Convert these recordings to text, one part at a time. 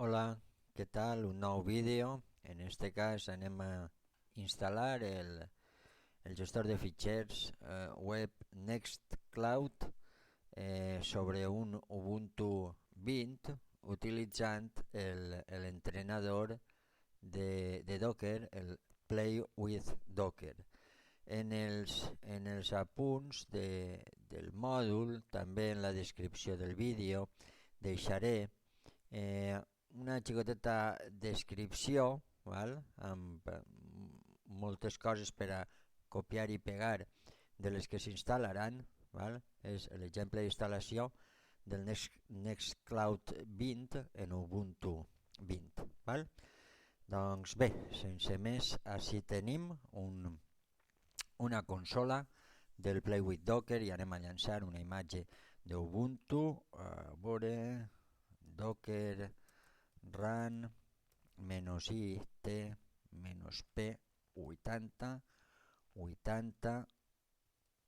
Hola, ¿qué tal? Un nou vídeo. En este cas anem a instal·lar el gestor de fitxers web Nextcloud sobre un Ubuntu 20 utilitzant l'entrenador de Docker, el Play with Docker. En els apunts del mòdul, també en la descripció del vídeo, deixaré eh, una xicoteta descripció, val? Amb moltes coses per a copiar i pegar de les que s'instal·laran. Val? És l'exemple d'instal·lació del Nextcloud 20 en Ubuntu 20. Val? Doncs bé, sense més, així tenim una consola del Play with Docker i anem a llançar una imatge d'Ubuntu, a veure, Docker run -i t -p 80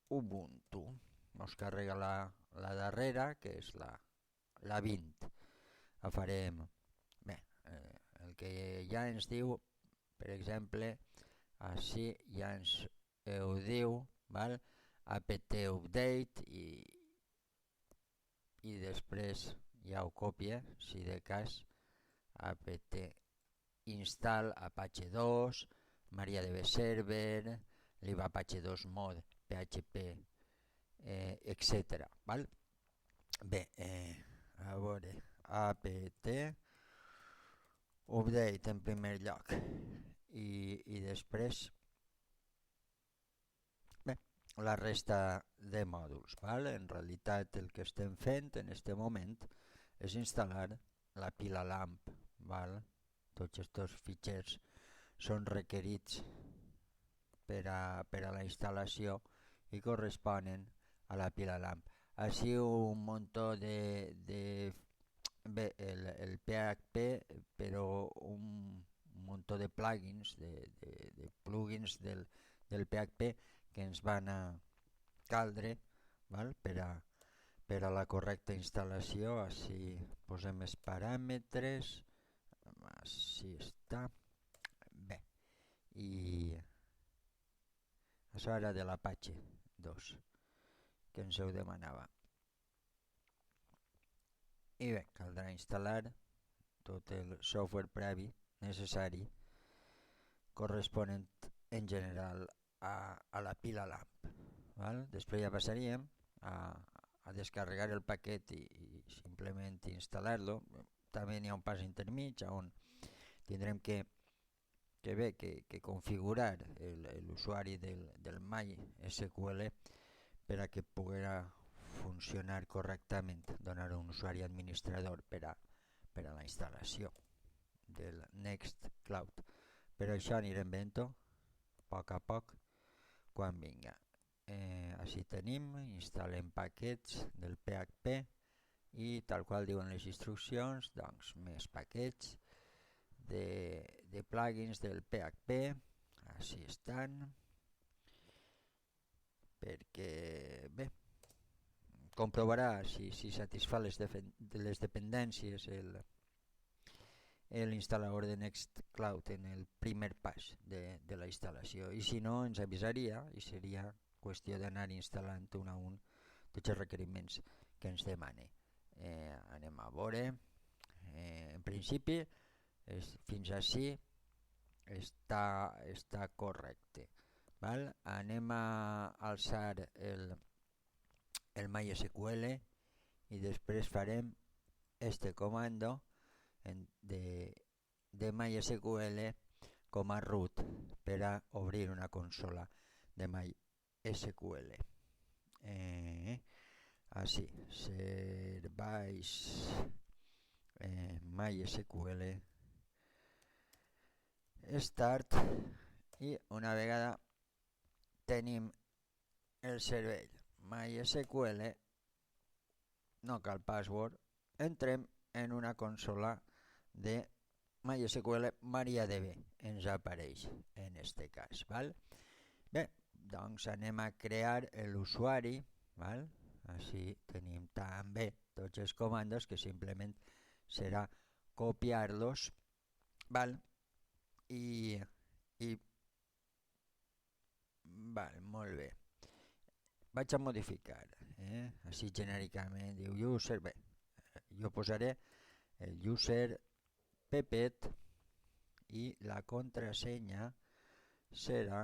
Ubuntu. Ens carrega la darrera, que és la 20. La farem bé. El que ja ens diu, per exemple, així ja ens ho diu, val? apt update i després ja ho copia, si de cas, apt install Apache 2, MariaDB server, libapache 2 mod, php, etc. Val? Bé, a veure, apt update en primer lloc i després bé, la resta de mòduls. Val? En realitat el que estem fent en este moment és instal·lar la pila LAMP. Val? Tots aquests fitxers són requerits per a la instal·lació i corresponen a la pila LAMP. Així un muntó bé, el PHP, però un muntó de plugins, de plugins del PHP que ens van a caldre, val? Per a la correcta instal·lació. Així posem els paràmetres, així està. Bé, i això era de l'Apache 2 que ens ho demanava. I bé, caldrà instal·lar tot el software previ necessari corresponent en general a la pila LAMP. Val? Després ja passaríem a descarregar el paquet i simplement instal·lar-lo. També n'hi ha un pas intermig on tindrem que configurar l'usuari del MySQL per a que pugui funcionar correctament, donar un usuari administrador per a la instal·lació del Nextcloud. Per això anirem veient-ho a poc quan vinga. Així tenim, instal·lem paquets del PHP i tal qual diuen les instruccions, doncs més paquets de plugins del PHP. Així estan, perquè bé, comprovarà si satisfà les dependències l'instal·lador de Nextcloud en el primer pas de la instal·lació, i si no ens avisaria i seria qüestió d'anar instal·lant un a un tots els requeriments que ens demani. Anem a veure. En principi fins així està correcte. Val? Anem a alçar el MySQL i després farem este comando de MySQL com a root per a obrir una consola de MySQL. Així, serveis MySQL start, i una vegada tenim el servei MySQL, no cal password, entrem en una consola de MySQL MariaDB, ens apareix en este cas. Val? Bé, doncs anem a crear l'usuari. Així tenim també tots els comandos que simplement serà copiar-los, val? I val, molt bé. Vaig a modificar, així genèricament, diu user, bé, jo posaré el user pepet i la contrasenya serà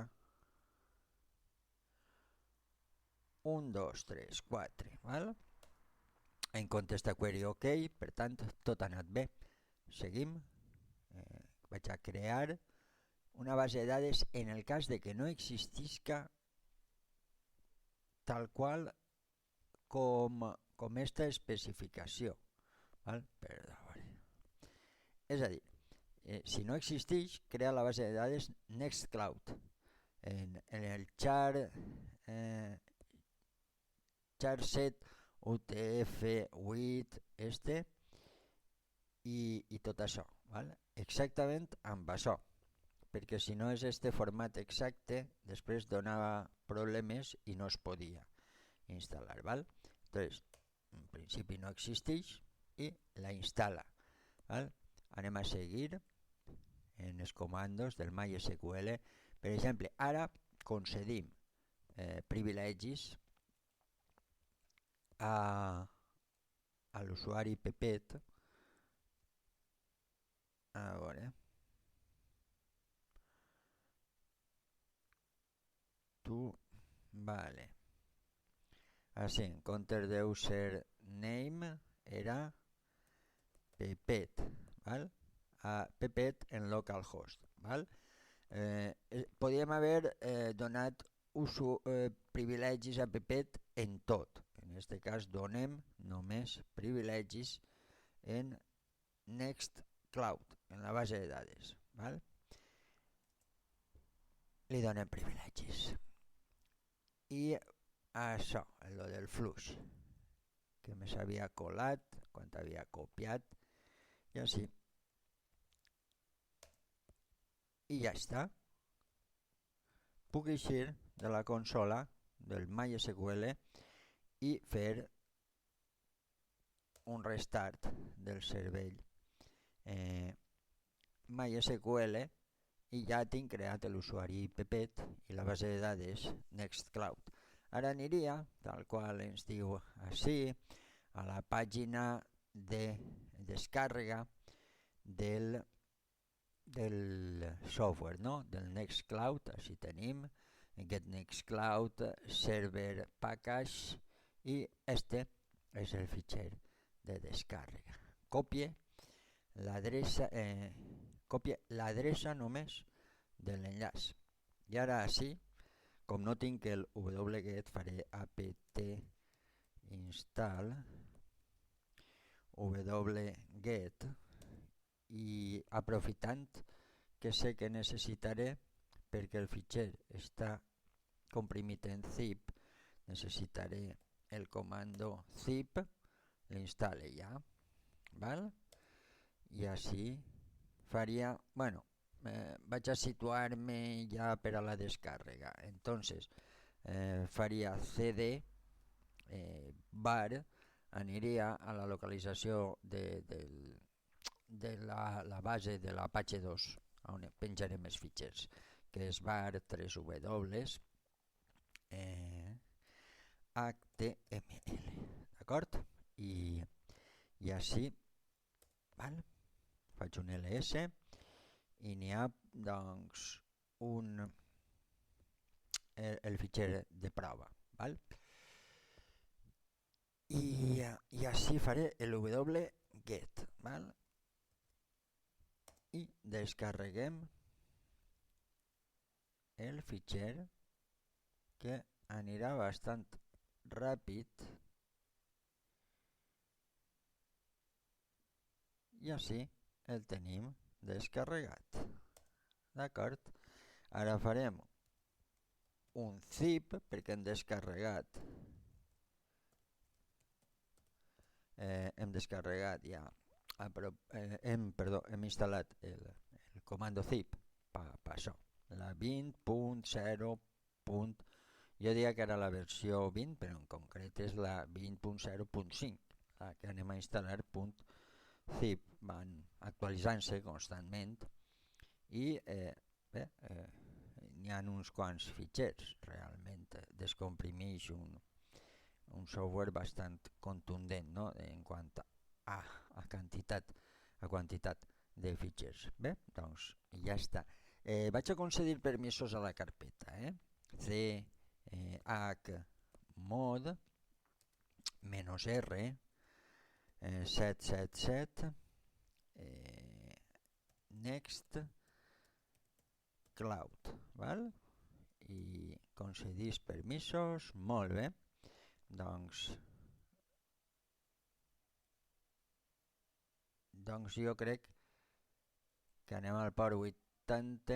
1, 2, 3, 4, val? En contesta query OK, per tant, tot ha anat bé. Seguim. Vaig a crear una base de dades en el cas de que no existisca tal qual com esta especificació. Val? És a dir, si no existeix, crea la base de dades Nextcloud. En el char 7 UTF-8 i tot això, val? Exactament amb això, perquè si no és este format exacte, després donava problemes i no es podia instal·lar, val? Entonces, en principi no existeix i la instal·la, val? Anem a seguir en els comandos del MySQL. Per exemple, ara concedim privilegis a l'usuari Pepet. A veure, vale, així, en comptes de username era Pepet, val? A Pepet en localhost, val? Podríem haver donat privilegis a Pepet en tot. En aquest cas donem només privilegis en Nextcloud, en la base de dades, val? Li donem privilegis. I això, lo del flux, que me s'havia colat quan havia copiat, i així. I ja està. Puc eixir de la consola del MySQL i fer un restart del servei MySQL i ja tinc creat l'usuari Pepet i la base de dades Nextcloud. Ara aniria, tal qual ens diu així, a la pàgina de descàrrega del software, no? Del Nextcloud. Així tenim aquest Nextcloud server package i este és el fitxer de descàrrega. Copie l'adreça només de l'enllaç. I ara així, com no tinc el wget, faré apt install wget i aprofitant que sé que necessitaré, perquè el fitxer està comprimit en zip, necessitaré el comando zip, l'instal·le ja, val? I així faria, bueno, vaig a situar-me ja per a la descàrrega. Entonces, faria cd var, aniria a la localització de la base de l'Apache 2, on penjarem els fitxers, que és var 3w html, d'acord? I així, val? Faig un ls i n'hi ha doncs el fitxer de prova, val? I així faré el wget, val? I descarreguem el fitxer, que anirà bastant ràpid, i així el tenim descarregat, d'acord? Ara farem un zip perquè hem descarregat ja, hem instal·lat el comando zip per això, la 20.0. Jo diria que era la versió 20, però en concret és la 20.0.5, la que anem a instal·lar zip van actualitzant-se constantment i n'hi ha uns quants fitxers. Realment descomprimeix un software bastant contundent, no? En quant a quantitat de fitxers. Bé, doncs ja està. Vaig a concedir permisos a la carpeta. chmod -r 777 next cloud, val? I concedís permisos, molt bé. Doncs jo crec que anem al PowerWith.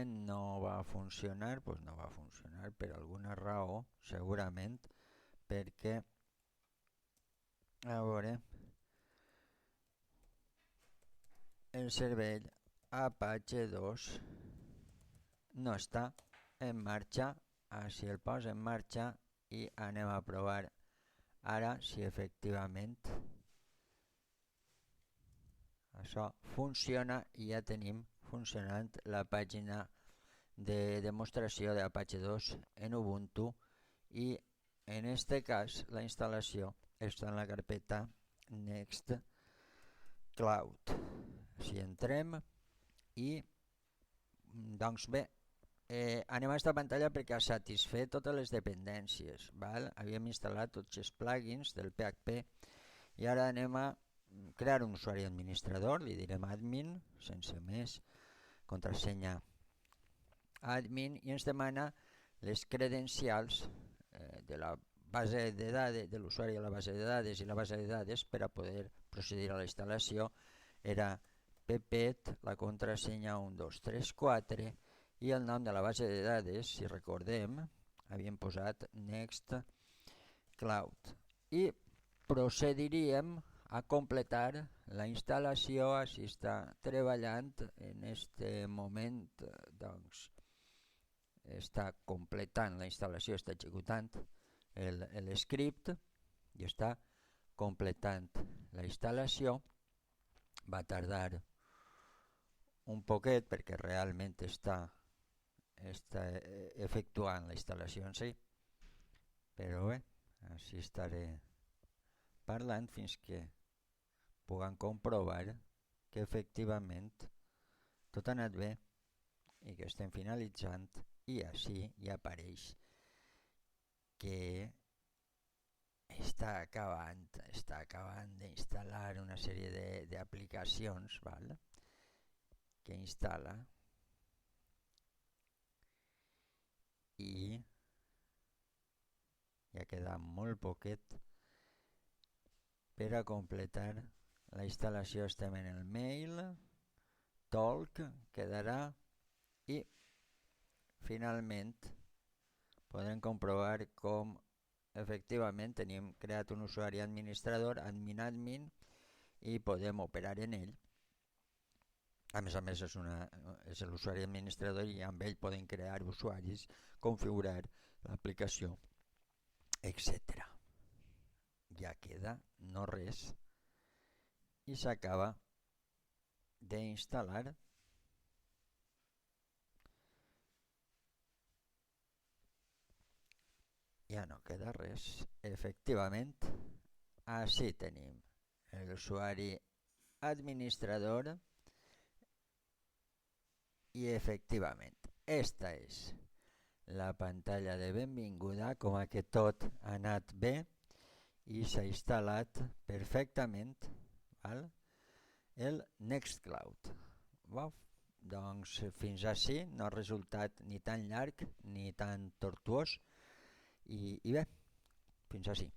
No va funcionar, doncs no va funcionar per alguna raó, segurament perquè, a veure, el servei Apache 2 no està en marxa. Si el posa en marxa i anem a provar ara si efectivament això funciona i ja tenim funcionant la pàgina de demostració d'Apache 2 en Ubuntu i en este cas la instal·lació està en la carpeta Nextcloud. Si entrem i doncs bé, anem a aquesta pantalla perquè ha satisfet totes les dependències, val? Havíem instal·lat tots els plugins del PHP i ara anem a crear un usuari administrador, li direm admin, sense més, contrasenya admin, i ens demana les credencials de la base de dades, de l'usuari a la base de dades i la base de dades per a poder procedir a la instal·lació. Era pepet, la contrasenya 1234 i el nom de la base de dades, si recordem, havíem posat Nextcloud. I procediríem a completar la instal·lació. Així està treballant en este moment, doncs està completant la instal·lació, està executant l'script i està completant la instal·lació. Va tardar un poquet perquè realment està efectuant la instal·lació en si, però bé, així estaré parlant fins que puguem comprovar que efectivament tot ha anat bé i que estem finalitzant, i així ja apareix que està acabant d'instal·lar una sèrie d'aplicacions, val? Que instal·la i ja queda molt poquet per a completar la instal·lació. Estem en el mail, talk quedarà i finalment podrem comprovar com efectivament tenim creat un usuari administrador, admin, i podem operar en ell. A més, és l'usuari administrador i amb ell podem crear usuaris, configurar l'aplicació, etc. Ja queda no res i s'acaba d'instal·lar. Ja no queda res. Efectivament, així tenim l'usuari administrador i efectivament esta és la pantalla de benvinguda, com que tot ha anat bé i s'ha instal·lat perfectament, val? El Nextcloud. Doncs fins ací no ha resultat ni tan llarg ni tan tortuós i bé, fins ací.